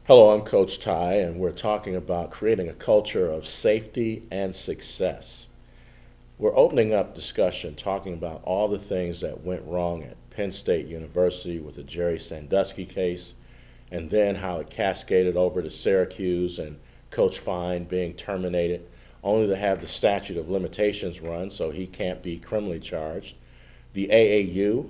Hello, I'm Coach Ty, and we're talking about creating a culture of safety and success. We're opening up discussion talking about all the things that went wrong at Penn State University with the Jerry Sandusky case, and then how it cascaded over to Syracuse and Coach Fine being terminated, only to have the statute of limitations run so he can't be criminally charged. The AAU,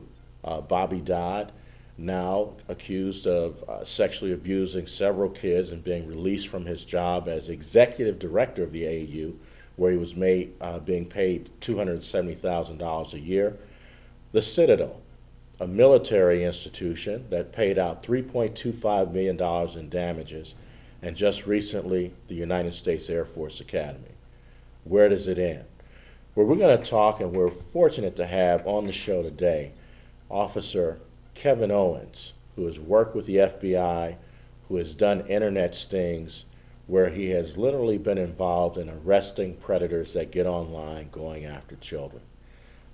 Bobby Dodd, now accused of sexually abusing several kids and being released from his job as executive director of the AAU, where he was being paid $270,000 a year. The Citadel, a military institution that paid out $3.25 million in damages, and just recently the United States Air Force Academy. Where does it end? Well, we're going to talk, and we're fortunate to have on the show today Officer Kevin Owens, who has worked with the FBI, who has done internet stings, where he has literally been involved in arresting predators that get online going after children.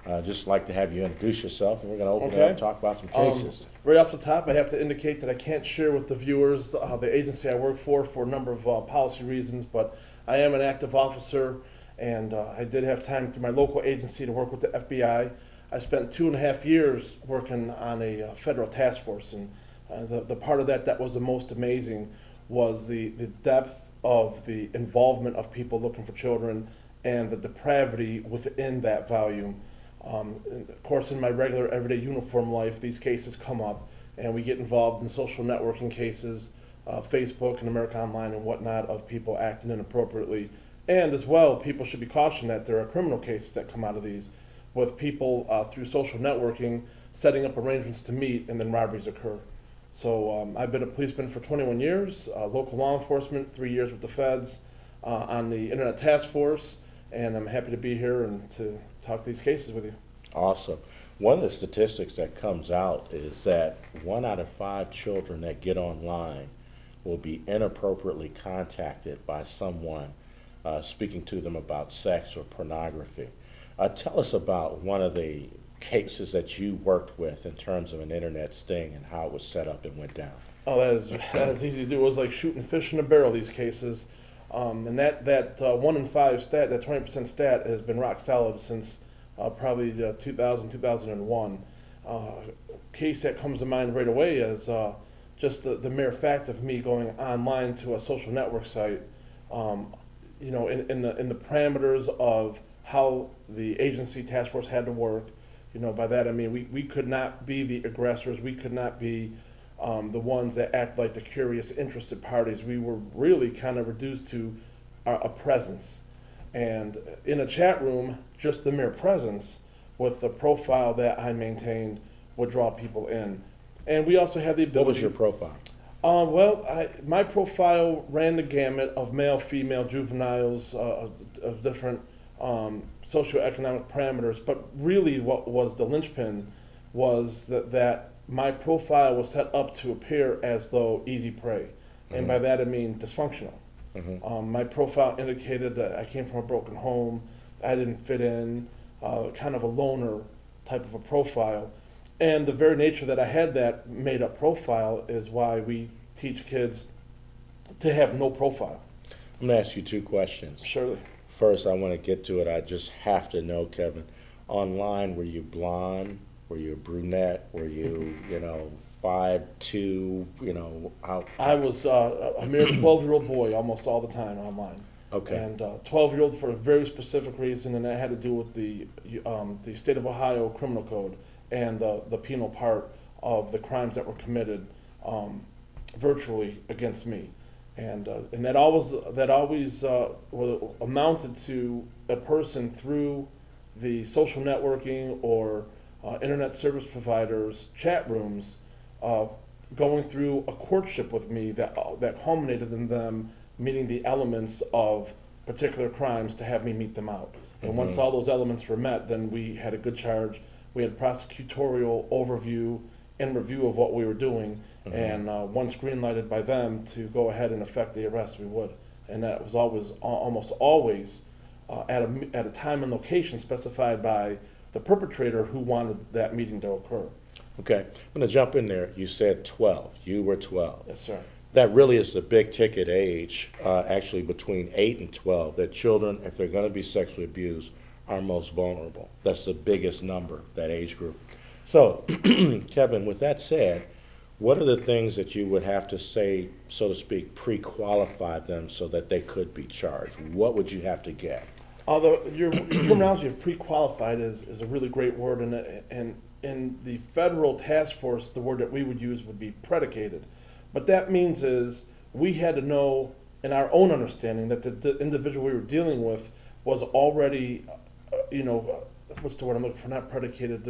I'd just like to have you introduce yourself, and we're going to open it up and talk about some cases. Right off the top, I have to indicate that I can't share with the viewers the agency I work for a number of policy reasons, but I am an active officer, and I did have time through my local agency to work with the FBI. I spent 2.5 years working on a federal task force, and the part of that was the most amazing was the depth of the involvement of people looking for children and the depravity within that volume. Of course, in my regular everyday uniform life, these cases come up, and we get involved in social networking cases, Facebook and America Online and whatnot, of people acting inappropriately. And as well, people should be cautioned that there are criminal cases that come out of these, with people through social networking setting up arrangements to meet, and then robberies occur. So I've been a policeman for 21 years, local law enforcement, 3 years with the feds, on the Internet Task Force, and I'm happy to be here and to talk these cases with you. Awesome. One of the statistics that comes out is that 1 out of 5 children that get online will be inappropriately contacted by someone speaking to them about sex or pornogaphy. Tell us about one of the cases that you worked with in terms of an internet sting and how it was set up and went down. Oh, that is easy to do. It was like shooting fish in a barrel, these cases. And that 1 in 5 stat, that 20% stat, has been rock solid since probably 2000, 2001. Case that comes to mind right away is just the mere fact of me going online to a social network site, in the parameters of how the agency task force had to work. By that I mean we could not be the aggressors. We could not be the ones that act like the curious, interested parties. We were really kind of reduced to a presence. And in a chat room, just the mere presence with the profile that I maintained would draw people in. And we also had the ability... What was your profile? My profile ran the gamut of male, female, juveniles, of different socioeconomic parameters, but really what was the linchpin was that my profile was set up to appear as though easy prey. And by that I mean dysfunctional. My profile indicated that I came from a broken home, I didn't fit in, kind of a loner type of a profile. And the very nature that I had that made up profile is why we teach kids to have no profile. I'm going to ask you 2 questions. Surely. First, I want to get to it. I just have to know, Kevin, online, were you blonde? Were you a brunette? Were you, 5'2", how? I was a mere 12-year-old boy almost all the time online. Okay. And 12-year-old for a very specific reason, and that had to do with the state of Ohio criminal code and the penal part of the crimes that were committed virtually against me. And that always amounted to a person through the social networking or internet service providers' chat rooms going through a courtship with me that culminated in them meeting the elements of particular crimes to have me meet them out. And once all those elements were met, then we had a good charge. We had prosecutorial overview and review of what we were doing. And once green-lighted by them to go ahead and effect the arrest, we would. And that was almost always at a time and location specified by the perpetrator who wanted that meeting to occur. Okay, I'm going to jump in there. You said 12. You were 12. Yes, sir. that really is the big ticket age, actually between 8 and 12, that children, if they're going to be sexually abused, are most vulnerable. That's the biggest number, that age group. So, Kevin, with that said, what are the things that you would have to say, so to speak, pre-qualify them so that they could be charged? What would you have to get? Although your terminology of pre-qualified is a really great word, and in the federal task force, the word that we would use would be predicated. What that means is we had to know in our own understanding that the individual we were dealing with was already, what's the word I'm looking for? Not predicated.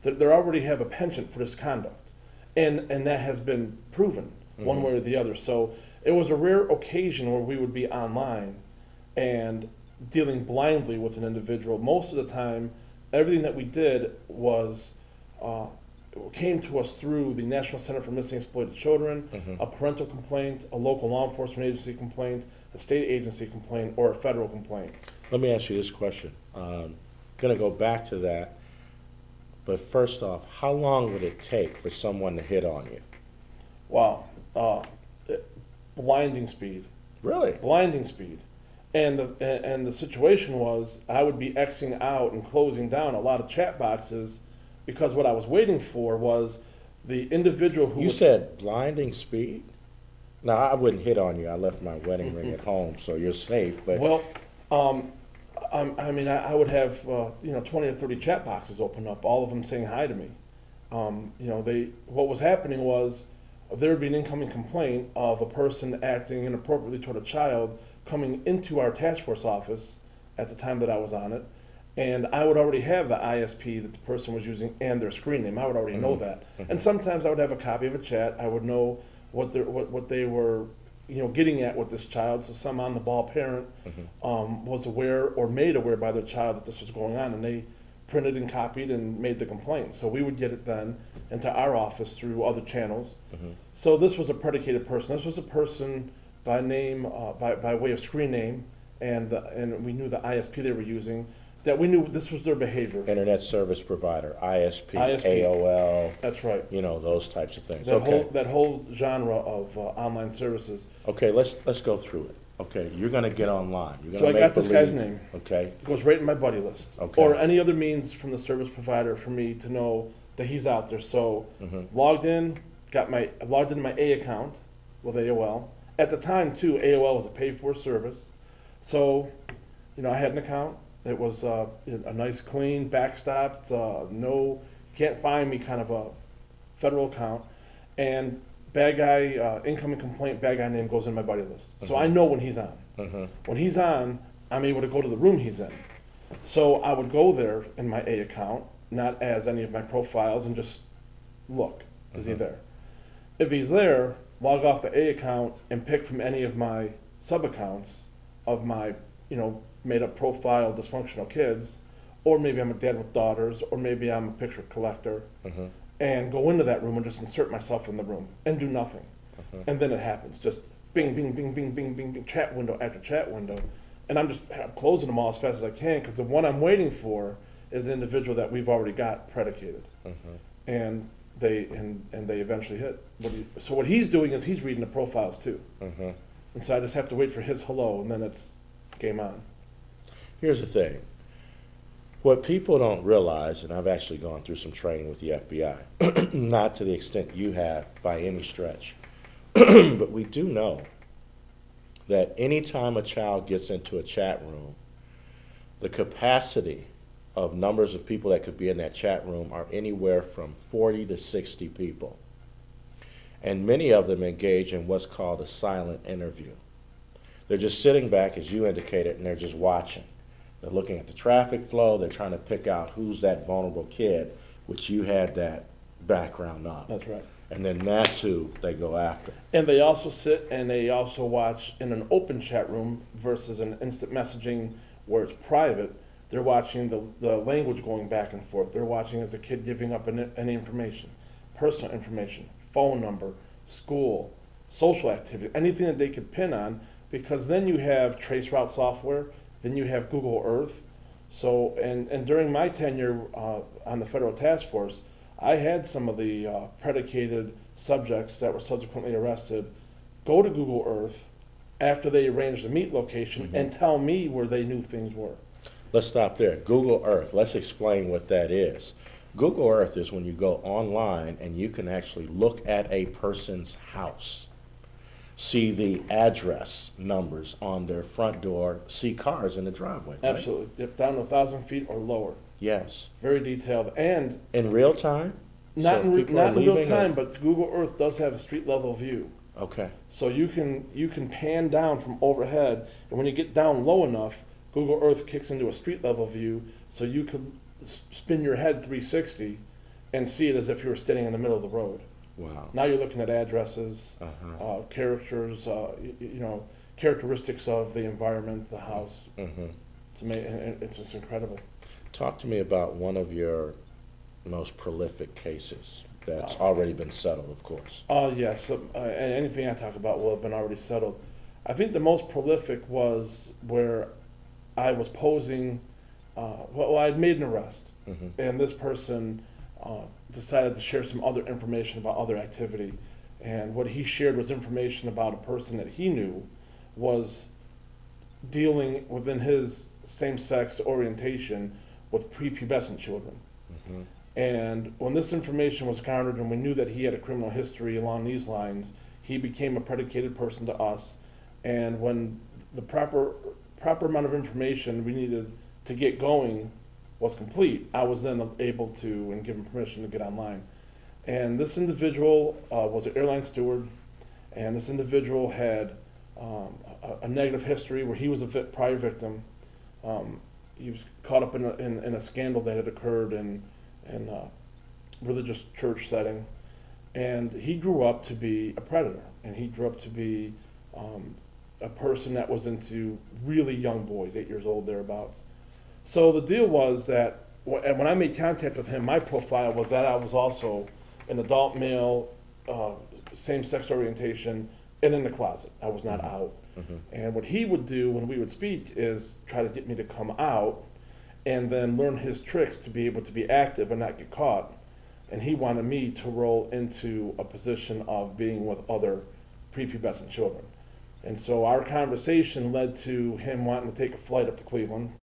They already have a penchant for this conduct, and that has been proven one way or the other. So it was a rare occasion where we would be online and dealing blindly with an individual. Most of the time, everything that we did was came to us through the National Center for Missing and Exploited Children, a parental complaint, a local law enforcement agency complaint, a state agency complaint, or a federal complaint. Let me ask you this question. I'm going to go back to that, but first off, how long would it take for someone to hit on you? Wow. Blinding speed. Really? Blinding speed. And the situation was I would be Xing out and closing down a lot of chat boxes because what I was waiting for was the individual who You said blinding speed? Now, I wouldn't hit on you. I left my wedding ring at home, so you're safe. But well, I would have 20 or 30 chat boxes open up, all of them saying hi to me. What was happening was there would be an incoming complaint of a person acting inappropriately toward a child coming into our task force office at the time that I was on it, and I would already have the ISP that the person was using and their screen name. I would already know that. And sometimes I would have a copy of a chat. I would know what they were getting at with this child. So some on the ball parent was aware or made aware by their child that this was going on, and they printed and copied and made the complaint. So we would get it then into our office through other channels. So this was a predicated person. This was a person by name, by way of screen name, and we knew the ISP they were using, that we knew this was their behavior. Internet service provider, ISP, ISP. AOL. That's right. Those types of things. That whole genre of online services. Okay, let's go through it. Okay, you're going to get online. You're So gonna I got this guy's believe. name. Okay. It goes right in my buddy list. Okay. Or any other means from the service provider for me to know that he's out there. So logged in, logged into my A account with AOL. At the time too, AOL was a paid-for service. So, I had an account. It was a nice, clean, backstopped, no, can't find me kind of a federal account. And bad guy, incoming complaint, bad guy name goes in my buddy list. So I know when he's on. When he's on, I'm able to go to the room he's in. So I would go there in my A account, not as any of my profiles, and just look, is he there? If he's there, log off the A account and pick from any of my sub-accounts of my, made-up profile dysfunctional kids, or maybe I'm a dad with daughters, or maybe I'm a picture collector, and go into that room and just insert myself in the room and do nothing. And then it happens, just bing, bing, bing, bing, bing, bing, bing, chat window after chat window. And I'm closing them all as fast as I can, because the one I'm waiting for is the individual that we've already got predicated. And they eventually hit. So what he's doing is he's reading the profiles too. And so I just have to wait for his hello, and then it's game on. Here's the thing. What people don't realize, and I've actually gone through some training with the FBI, not to the extent you have by any stretch, but we do know that anytime a child gets into a chat room, the capacity of numbers of people that could be in that chat room are anywhere from 40 to 60 people. And many of them engage in what's called a silent interview. They're just sitting back, as you indicated, and they're just watching. They're looking at the traffic flow. They're trying to pick out who's that vulnerable kid, which you had that background of. That's right. And then that's who they go after. And they also sit and they also watch in an open chat room versus an instant messaging where it's private. They're watching the language going back and forth. They're watching as a kid giving up any information, personal information, phone number, school, social activity, anything that they could pin on, because then you have traceroute software, then you have Google Earth. So, and during my tenure on the federal task force, I had some of the predicated subjects that were subsequently arrested go to Google Earth after they arranged the meet location and tell me where they knew things were. Let's stop there. Google Earth. Let's explain what that is. Google Earth is when you go online and you can actually look at a person's house, see the address numbers on their front door, see cars in the driveway. Right? Absolutely. Yep, down to 1,000 feet or lower. Yes. Very detailed. And In real time? not So if people not are in real leaving or- time, but Google Earth does have a street level view. Okay. So you can pan down from overhead, and when you get down low enough, Google Earth kicks into a street level view, so you could spin your head 360 and see it as if you were standing in the middle of the road. Wow. Now you're looking at addresses, characters, characteristics of the environment, the house. It's incredible. Talk to me about one of your most prolific cases that's already been settled, of course. Oh, yes, and anything I talk about will have been already settled. I think the most prolific was where I was posing, I had made an arrest, and this person decided to share some other information about other activity. And what he shared was information about a person that he knew was dealing within his same-sex orientation with prepubescent children. And when this information was garnered and we knew that he had a criminal history along these lines, he became a predicated person to us. And when the proper amount of information we needed to get going was complete, I was then able to and give him permission to get online. And this individual was an airline steward, and this individual had a negative history where he was a prior victim. He was caught up in a scandal that had occurred in a religious church setting, and he grew up to be a predator, and he grew up to be a person that was into really young boys, 8 years old, thereabouts. So the deal was that when I made contact with him, my profile was that I was also an adult male, same-sex orientation, and in the closet. I was not out. And what he would do when we would speak is try to get me to come out and then learn his tricks to be able to be active and not get caught. And he wanted me to roll into a position of being with other prepubescent children. And so our conversation led to him wanting to take a flight up to Cleveland.